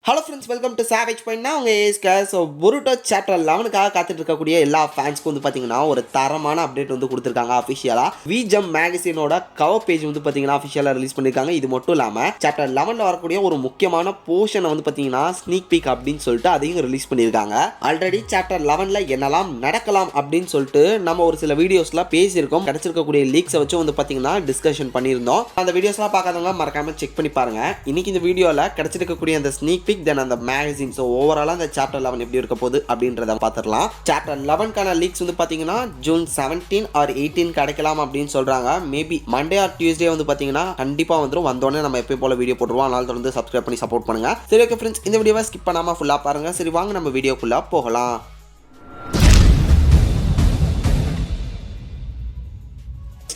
Hello friends, welcome to savage point. நான் உங்கள் ஏஸ்கா. So பொருட்டோ chapter 11க்காக காத்துட்டு இருக்கக்கூடிய எல்லா ஃபேன்ஸ்க்கும் வந்து பார்த்தீங்கன்னா ஒரு தரமான அப்டேட் வந்து கொடுத்துருக்காங்க. அஃபிஷியலாக விஜம் மேகசினோட கவர் பேஜ் வந்து பார்த்தீங்கன்னா அஃபிஷியலாக ரிலீஸ் பண்ணியிருக்காங்க. இது மட்டும் இல்லாமல் சாப்டர் 11ல் வரக்கூடிய ஒரு முக்கியமான போர்ஷனை வந்து பார்த்தீங்கன்னா ஸ்னீக் பீக் அப்படின்னு சொல்லிட்டு அதையும் ரிலீஸ் பண்ணியிருக்காங்க. ஆல்ரெடி சாப்டர் 11ல் என்னெல்லாம் நடக்கலாம் அப்படின்னு சொல்லிட்டு நம்ம ஒரு சில வீடியோஸ்லாம் பேசியிருக்கோம். கிடைச்சிருக்கக்கூடிய லீக்ஸை வச்சு வந்து பார்த்தீங்கன்னா டிஸ்கஷன் பண்ணியிருந்தோம். அந்த வீடியோஸ்லாம் பார்க்காதவங்க மறக்காம செக் பண்ணி பாருங்க. இன்னைக்கு இந்த வீடியோவில் கிடைச்சிருக்கக்கூடிய அந்த ஸ்னீக் பீக் தென் அந்த மேகசின், ஸோ ஓவராலாக அந்த சாப்டர் 11 எப்படி இருக்க போகுது அப்படின்றத பார்த்துடலாம். சாப்டர் 11க்கான லீக்ஸ் வந்து பார்த்தீங்கன்னா ஜூன் 17 ஆர் 18 கிடைக்கலாம் அப்படின்னு சொல்றாங்க. மேபி மண்டே ஆர் டியூஸ்டே வந்து பார்த்தீங்கன்னா கண்டிப்பாக வந்துடும். வந்தோடனே நம்ம எப்பயும் போல வீடியோ போட்டுருவோம். அதனால தொடர்ந்து சப்ஸ்கிரைப் பண்ணி சப்போர்ட் பண்ணுங்க. சரி, ஓகே ஃப்ரெண்ட்ஸ், இந்த வீடியோவை ஸ்கிப் பண்ணாமல் ஃபுல்லாக பாருங்க. சரி, வாங்க நம்ம வீடியோக்குள்ளே போகலாம்.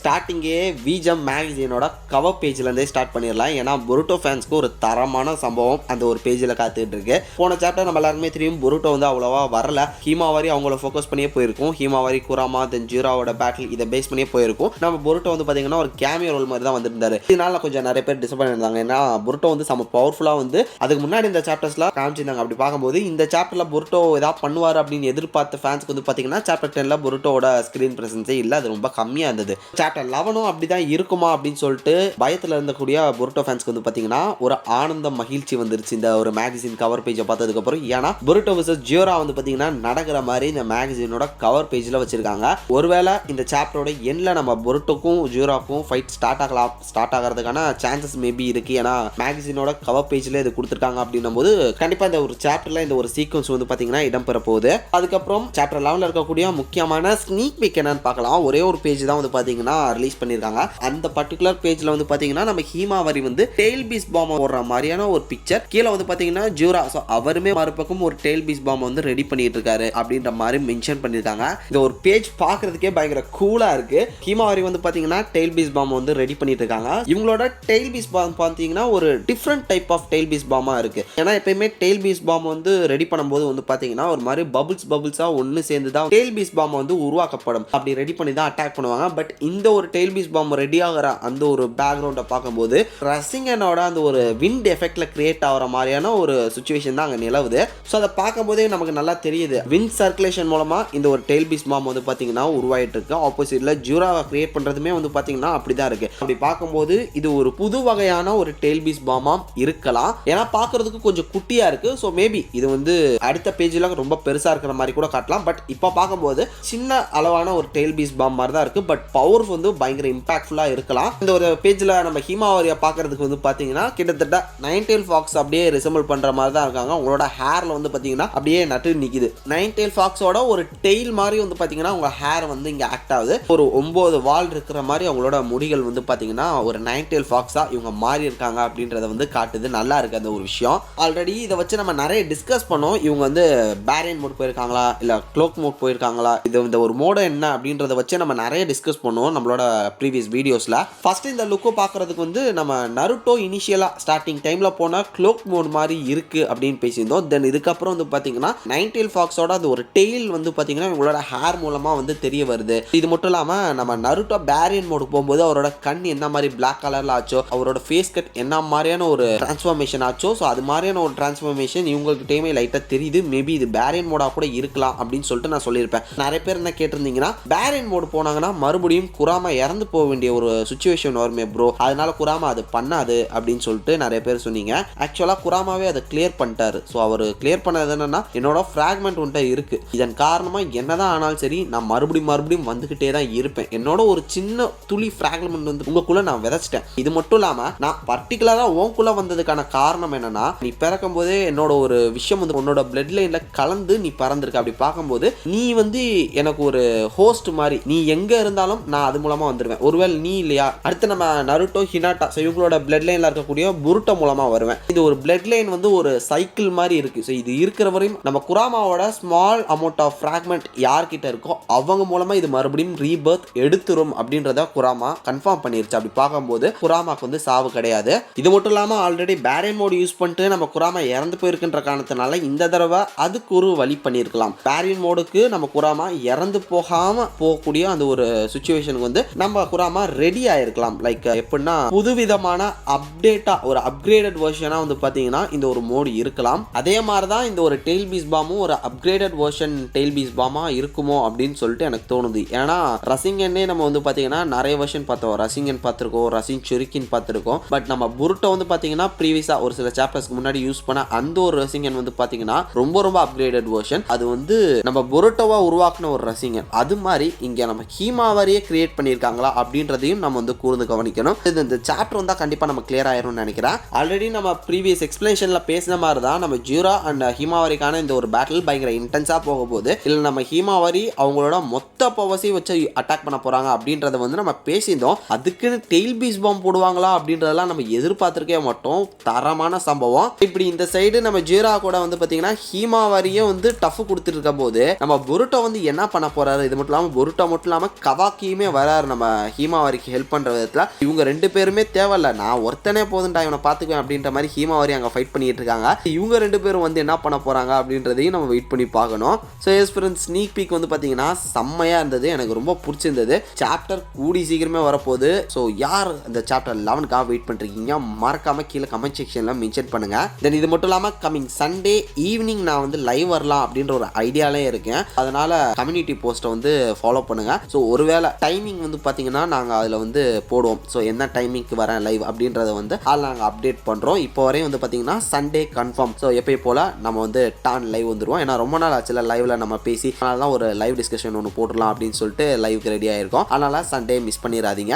ஸ்டார்டிங்கே விஜம் மேகசினோட கவர் பேஜ்லேருந்தே ஸ்டார்ட் பண்ணிடலாம். ஏன்னா பொருட்டோ ஃபேன்ஸ்க்கு ஒரு தரமான சம்பவம் அந்த ஒரு பேஜில் காத்துட்டு இருக்கு. போன சாப்டர் நம்ம எல்லாருமே தெரியும், பொருட்டோ வந்து அவ்வளோவா வரல. ஹீமாவாரி அவங்கள ஃபோக்கஸ் பண்ணியே போயிருக்கும். ஹீமாவாரி, குராமா, தென் ஜீராவோட பேட்டில் இதை பேஸ் பண்ணியே போயிருக்கும். நம்ம பொருட்டோ வந்து பார்த்தீங்கன்னா ஒரு கேமியோ ரோல் மாதிரி தான் வந்திருந்தாரு. இதனால கொஞ்சம் நிறைய பேர் டிசப்பாயிண்ட் இருந்தாங்க. ஏன்னா பொருட்டோ வந்து செம்ம பவர்ஃபுல்லாக வந்து அதுக்கு முன்னாடி இந்த சாப்டர்ஸ்லாம் காமிச்சிருந்தாங்க. அப்படி பார்க்கும்போது இந்த சாப்டரில் பொருட்டோ ஏதாவது பண்ணுவார் அப்படின்னு எதிர்பார்த்த ஃபேன்ஸ்க்கு வந்து பார்த்தீங்கன்னா சாப்டர் 10ல் பொருட்டோட ஸ்க்ரீன் பிரசன்ஸே இல்லை. அது ரொம்ப கம்மியாக இருந்தது. சாப்டர் 11 அப்படிதான் இருக்குமா அப்படின்னு சொல்லிட்டு பயத்தில் இருந்தக்கூடிய பொருட்டோ ஃபேன்ஸ்க்கு வந்து பார்த்தீங்கன்னா ஒரு ஆனந்தம், மகிழ்ச்சி வந்துருச்சு இந்த ஒரு மேகசின் கவர் பேஜை பார்த்ததுக்கு அப்புறம். ஏன்னா பொருட்டோ vs ஜியோரா வந்து பார்த்தீங்கன்னா நடக்கிற மாதிரி இந்த மேகசினோட கவர் பேஜில் வச்சிருக்காங்க. ஒருவேளை இந்த சாப்டரோட எண்ணில் நம்ம பொருட்டோக்கும் ஜியோராக்கும் ஃபைட் ஸ்டார்ட் ஆகிறதுக்கான சான்சஸ் மேபி இருக்கு. ஏன்னா மேகசினோட கவர் பேஜில் இது கொடுத்துருக்காங்க அப்படின்னும் போது கண்டிப்பாக இந்த ஒரு சாப்டரில் இந்த ஒரு சீக்வன்ஸ் வந்து பார்த்தீங்கன்னா இடம்பெற போகுது. அதுக்கப்புறம் சாப்டர் 11ல் இருக்கக்கூடிய முக்கியமான ஸ்னீக் பீக் என்னன்னு பார்க்கலாம். ஒரே ஒரு பேஜ் தான் வந்து பார்த்தீங்கன்னா ரிலீஸ் பண்ணிருக்காங்க. அந்த பர்టిక్యులர் பேஜ்ல வந்து பாத்தீங்கன்னா நம்ம ஹீமாவரி வந்து டெயில் பீஸ் பாம் போடுற மாதிரியான ஒரு பிக்சர். கீழ வந்து பாத்தீங்கன்னா ஜூரா, சோ அவருமே மறுபக்கம் ஒரு டெயில் பீஸ் பாம் வந்து ரெடி பண்ணிட்டு இருக்காரு அப்படின்ற மாதிரி மென்ஷன் பண்ணிருக்காங்க. இந்த ஒரு பேஜ் பாக்குறதுக்கே பயங்கர கூலா இருக்கு. ஹீமாவரி வந்து பாத்தீங்கன்னா டெயில் பீஸ் பாம் வந்து ரெடி பண்ணிட்டு இருக்காங்க. இவங்களோட டெயில் பீஸ் பாம் பாத்தீங்கன்னா ஒரு different type of tail piece பாமா இருக்கு. ஏன்னா எப்பயுமே டெயில் பீஸ் பாம் வந்து ரெடி பண்ணும்போது வந்து பாத்தீங்கன்னா ஒரு மாதிரி பபிள்ஸா ஒன்னு சேர்ந்து தான் டெயில் பீஸ் பாம் வந்து உருவாக்கப்படும். அப்படி ரெடி பண்ணி தான் அட்டாக் பண்ணுவாங்க. பட் இந்த ஒரு டெயில் பீஸ் பாம் ரெடி ஆகிற அந்த ஒரு பேக்ரவுண்டை பார்க்கும்போது ரசிங்கனோட அந்த ஒரு விண்ட் எஃபெக்ட்ல கிரியேட் ஆகிற மாதிரியான ஒரு சுச்சுவேஷன் தான் அங்கே நிலவுது. ஸோ அதை பார்க்கும்போதே நமக்கு நல்லா தெரியுது. விண்ட் சர்க்குலேஷன் மூலமா இந்த ஒரு டெயில் பீஸ் பாம் வந்து பார்த்தீங்கன்னா உருவாயிட்டு இருக்கு. ஆப்போசிட்ல ஜூராவை கிரியேட் பண்றதுமே வந்து பார்த்தீங்கன்னா அப்படிதான் இருக்கு. அப்படி பார்க்கும்போது இது ஒரு புது வகையான ஒரு டெயில் பீஸ் பாமா இருக்கலாம். ஏன்னா பார்க்கறதுக்கு கொஞ்சம் குட்டியா இருக்கு. ஸோ மேபி இது வந்து அடுத்த பேஜ்ல ரொம்ப பெருசா இருக்கிற மாதிரி கூட காட்டலாம். பட் இப்போ பார்க்கும்போது சின்ன அளவான ஒரு டெயில் பீஸ் பாம் மாதிரி தான் இருக்கு. பட் பவர் வந்து பயங்கர இம்பாக்ட்ஃபுல்லா இருக்கலாம். இந்த ஒரு பேஜ்ல நம்ம ஹீமாவரியா பார்க்கிறதுக்கு வந்து பாத்தீங்கன்னா கிட்டத்தட்ட நைன் டெயில் ஃபாக்ஸ் அப்படியே ரிசம்பிள் பண்ற மாதிரி தான் இருக்காங்க. உங்களோட ஹேர்ல வந்து பாத்தீங்கன்னா அப்படியே நட்டு நிக்குது. நைன் டெயில் ஃபாக்ஸோட ஒரு டெயில் மாதிரி வந்து பாத்தீங்கன்னா உங்க ஹேர் வந்து இங்க ஆக்ட் ஆகுது. ஒரு 9 வால் இருக்கிற மாதிரி அவங்களோட முடிகள் வந்து பாத்தீங்கன்னா ஒரு நைன் டெயில் ஃபாக்ஸா இவங்க மாறி இருக்காங்க அப்படின்றத வந்து காட்டுது. நல்லா இருக்கு அந்த ஒரு விஷயம். ஆல்ரெடி இதை வச்சு நம்ம நிறைய டிஸ்கஸ் பண்ணோம். இவங்க வந்து பேரியன் மோட் போயிருக்காங்களா இல்ல க்ளோக் மோட் போயிருக்காங்களா, இது இந்த ஒரு மோட என்ன அப்படின்றத வச்சு நம்ம நிறைய டிஸ்கஸ் பண்ணுவோம் நம்மளோட ப்ரீவியஸ் வீடியோஸ்ல. ஃபர்ஸ்ட் இந்த லுக்கை பார்க்கறதுக்கு வந்து நம்ம நருட்டோ இனிஷியலா ஸ்டார்டிங் டைம்ல போன க்ளோக் மோட் மாதிரி இருக்கு அப்படின்னு பேசியிருந்தோம். தென் இதுக்கப்புறம் வந்து பாத்தீங்கன்னா நைன் டெயில் ஃபாக்ஸோட அது ஒரு டெயில் வந்து பாத்தீங்கன்னா இவங்களோட ஹேர் மூலமா வந்து தெரிய வருது. இது மட்டும் இல்லாம நம்ம நருட்டோ பேரியன் மோடு போகும்போது அவரோட கண் என்ன மாதிரி பிளாக் கலர்ல ஆச்சோ, அவரோட ஃபேஸ் கட் என்ன மாதிரியான ஒரு டிரான்ஸ்ஃபர்மேஷன் ஆச்சோ, ஸோ அது மாதிரியான ஒரு டிரான்ஸ்ஃபர்மேஷன் இவங்ககிட்டயுமே லைட்டா தெரியுது. மேபி இது பேரியன் மோடா கூட இருக்கலாம் அப்படின்னு சொல்லிட்டு நான் சொல்லியிருப்பேன். நிறைய பேர் என்ன கேட்டிருந்தீங்கன்னா பேரியன் மோடு போனாங்கன்னா மறுபடியும் குராமா இறந்து போக வேண்டிய ஒரு சுச்சுவேஷன் வருமே ப்ரோ, அதனால குராமா அது பண்ணாது அப்படின்னு சொல்லிட்டு நிறைய பேர் சொன்னீங்க. ஆக்சுவலா குராமாவே அதை கிளியர் பண்ணிட்டாரு. ஸோ அவர் கிளியர் பண்ணது என்னன்னா என்னோட ஃப்ராக்மெண்ட் ஒன்றை இருக்கு. இதன் காரணமா என்னதான் ஆனாலும் சரி நான் மறுபடியும் வந்துகிட்டே தான் இருப்பேன். என்னோட ஒரு சின்ன துளி ஃப்ராக்மெண்ட் வந்து உங்களுக்குள்ள நான் விதைச்சிட்டேன். இது மட்டும் இல்லாம நான் பர்டிகுலரா உனக்குள்ள வந்ததுக்கான காரணம் என்னன்னா நீ பிறக்கும் போதே என்னோட ஒரு விஷயம் வந்து உன்னோட பிளட் லைன்ல கலந்து நீ பறந்திருக்க. அப்படி பார்க்கும்போது நீ வந்து எனக்கு ஒரு ஹோஸ்ட் மாதிரி, நீ எங்க இருந்தாலும் நான் அது மூலமா வந்துருவேன். ஒருவேளை நீ இல்லையா, அடுத்து நம்ம நருட்டோ, ஹினாட்டா, இவங்களோட பிளட் லைன்ல இருக்கக்கூடிய புருட்டோ மூலமா வருவேன். இது ஒரு பிளட் லைன் வந்து ஒரு சைக்கிள் மாதிரி இருக்கு. ஸோ இது இருக்கிற வரையும் நம்ம குராமாவோட ஸ்மால் அமௌண்ட் ஆஃப் ஃப்ராக்மெண்ட் யார்கிட்ட இருக்கோ அவங்க மூலமா இது மறுபடியும் ரீபர்த் எடுத்துரும் அப்படின்றத குராமா கன்ஃபார்ம் பண்ணிருச்சு. அப்படி பார்க்கும்போது குராமாக்கு வந்து சாவு கிடையாது. இது மட்டும் இல்லாம ஆல்ரெடி பேரியன் மோட் யூஸ் பண்ணிட்டு நம்ம குராமா இறந்து போயிருக்குன்ற காரணத்தினால இந்த தடவை அதுக்கு ஒரு வழி பண்ணியிருக்கலாம். பேரியன் மோடுக்கு நம்ம குராமா இறந்து போகாம போகக்கூடிய அந்த ஒரு சுச்சுவேஷனுக்கு வந்து வந்து நம்ம குராமா ரெடி ஆயிருக்கலாம். லைக் எப்படின்னா புதுவிதமான அப்டேட்டா ஒரு அப்கிரேடட் வெர்ஷனா வந்து பாத்தீங்கன்னா இந்த ஒரு மோடு இருக்கலாம். அதே மாதிரி தான் இந்த ஒரு டெயில் பீஸ் பாமும் ஒரு அப்கிரேடட் வெர்ஷன் டெயில் பீஸ் பாமா இருக்குமோ அப்படின்னு சொல்லிட்டு எனக்கு தோணுது. ஏன்னா ரசிங்கன்னே நம்ம வந்து பாத்தீங்கன்னா நிறைய வெர்ஷன் பார்த்தோம். ரசிங்கன் பார்த்துருக்கோம், ரசிங் சுரிக்கின் பார்த்துருக்கோம். பட் நம்ம புருட்டோ வந்து பாத்தீங்கன்னா ப்ரீவியஸா ஒரு சில சாப்டர்ஸ்க்கு முன்னாடி யூஸ் பண்ண அந்த ஒரு ரசிங்கன் வந்து பாத்தீங்கன்னா ரொம்ப அப்கிரேடட் வெர்ஷன். அது வந்து நம்ம புருட்டோவா உருவாக்குன ஒரு ரசிங்கன். அது மாதிரி இங்க நம்ம ஹீமாவரியே கிரியேட் பண்ணியிருக்காங்களா அப்படின்றதையும் நம்ம வந்து கூர்ந்து கவனிக்கணும். இந்த சாப்டர் வந்தா கண்டிப்பா நம்ம கிளியர் ஆயிரும்னு நினைக்கிறேன். ஆல்ரெடி நம்ம ப்ரீவியஸ் எக்ஸ்பிளேஷன்ல பேசின மாதிரி தான் நம்ம ஜூரா அண்ட் ஹீமாவரிக்கான இந்த ஒரு பேட்டில் பயங்கர இன்டென்ஸா போக போகுது. இல்ல நம்ம ஹீமாவரி அவங்களோட மொத்த பவர்ஸையும் வச்சு அட்டாக் பண்ண போறாங்க அப்படின்றத வந்து நம்ம பேசியிருந்தோம். அதுக்குன்னு டெயில் பீஸ் பாம் போடுவாங்களா அப்படின்றதெல்லாம் நம்ம எதிர்பார்த்திருக்கே மாட்டோம். தரமான சம்பவம். இப்படி இந்த சைடு நம்ம ஜீரா கூட வந்து பாத்தீங்கன்னா ஹீமாவரியே வந்து டஃப் கொடுத்துட்டு இருக்க போது நம்ம புருட்டோ வந்து என்ன பண்ண போறாரு. இது மட்டும் இல்லாம புருட்டோ மட்டும் இல்லாம கவாக்கியுமே வராரு நம்ம ஹீமாவரிக்கு ஹெல்ப் பண்ற விதத்துல. இவங்க ரெண்டு பேருமே தேவையில்ல, நான் ஒருத்தனே போதுண்டா இவனை பாத்துக்குவேன் அப்படின்ற மாதிரி ஹீமாவரி அங்க ஃபைட் பண்ணிட்டு இருக்காங்க. இவங்க ரெண்டு பேரும் வந்து என்ன பண்ண போறாங்க அப்படின்றதையும் நம்ம வெயிட் பண்ணி பார்க்கணும். So S friends, sneak peak வந்து பாத்தீங்கன்னா செம்மையா இருந்தது. எனக்கு ரொம்ப பிடிச்சிருந்தது. சாப்டர் கூடி சீக்கிரமே வரப்போகுது. ஸோ யார் அந்த சாப்டர் 11க்காக வெயிட் பண்ணிருக்கீங்க மறக்காம கீழே கமெண்ட் செக்ஷன்ல மென்ஷன் பண்ணுங்க. தென் இது மட்டும் இல்லாம கமிங் சண்டே ஈவினிங் நான் வந்து லைவ் வரலாம் அப்படின்ற ஒரு ஐடியாலே இருக்கேன். அதனால கம்யூனிட்டி போஸ்ட்டை வந்து ஃபாலோ பண்ணுங்க. ஸோ ஒருவேளை டைமிங் வந்து பாத்தீங்கன்னா நாங்கள் அதில் வந்து போடுவோம். ஸோ என்ன டைமிங்க்கு வரேன் லைவ் அப்படின்றத வந்து அதில் நாங்கள் அப்டேட் பண்றோம். இப்போ வரையும் வந்து பாத்தீங்கன்னா சண்டே கன்ஃபார்ம். ஸோ எப்போ போல நம்ம வந்து டான் லைவ் வந்துருவோம். ஏன்னா ரொம்ப நாள் ஆச்சுல லைவ்ல நம்ம பேசி, அதனால தான் ஒரு லைவ் டிஸ்கஷன் ஒன்று போட்டுடலாம் அப்படின்னு சொல்லிட்டு லைவுக்கு ரெடி ஆயிருக்கோம். அதனால சண்டே மிஸ் பண்ணிடாதீங்க.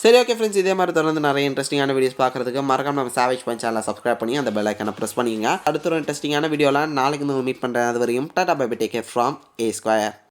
சரி, ஓகே ஃப்ரெண்ட்ஸ், இதே மாதிரி தொடர்ந்து நிறைய இன்ட்ரெஸ்டிங்கான வீடியோஸ் பார்க்கறதுக்கு மறக்காம நம்ம சாவேஜ் பஞ்ச் சேனலை சப்ஸ்கிரைப் பண்ணி அந்த பெல் ஐக்கனை ப்ரெஸ் பண்ணிக்கங்க. அடுத்த ஒரு இன்ட்ரெஸ்டிங்கான வீடியோலாம் நாளைக்கு மீட் பண்ணுறேன். அது வரையும் tata bye bye, take care from A Square.